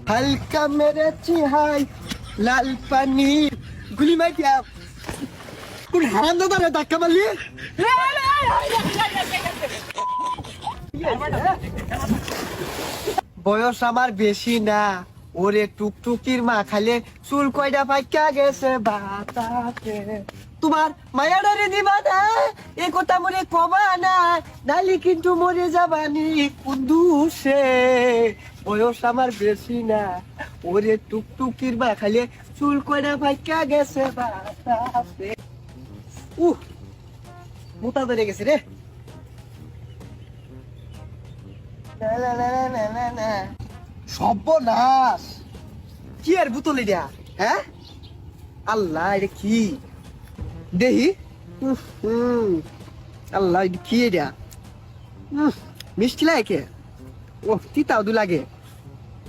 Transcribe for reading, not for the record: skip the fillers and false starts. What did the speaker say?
হালকা মেরেছি হাই লাল পানি গুলি মাই দিয়া কোন হারাম দাদা রে ধাক্কা মারলি বয়স আমার বেশি না ওরে টুকটুকির মা খালে চুল কয়টা পাইকা গেছে বাতাসে তোমার মায়াডারে দিবা না এ কথা মরে কবা না নালি কিন্তু মরে যাবানি কুন্দুসে বয়স আমার বেশি না ওরে টুকটুকির মা খালে চুল কয়টা পাইকা গেছে বাতাসে মোটা ধরে গেছে রে না না না না না না সর্বনাশ কি আর বোতল এটা হ্যাঁ আল্লাহ এটা কি দেহি আল্লাহ এটা কি এটা মিষ্টি লাগে ও তিতাও দু লাগে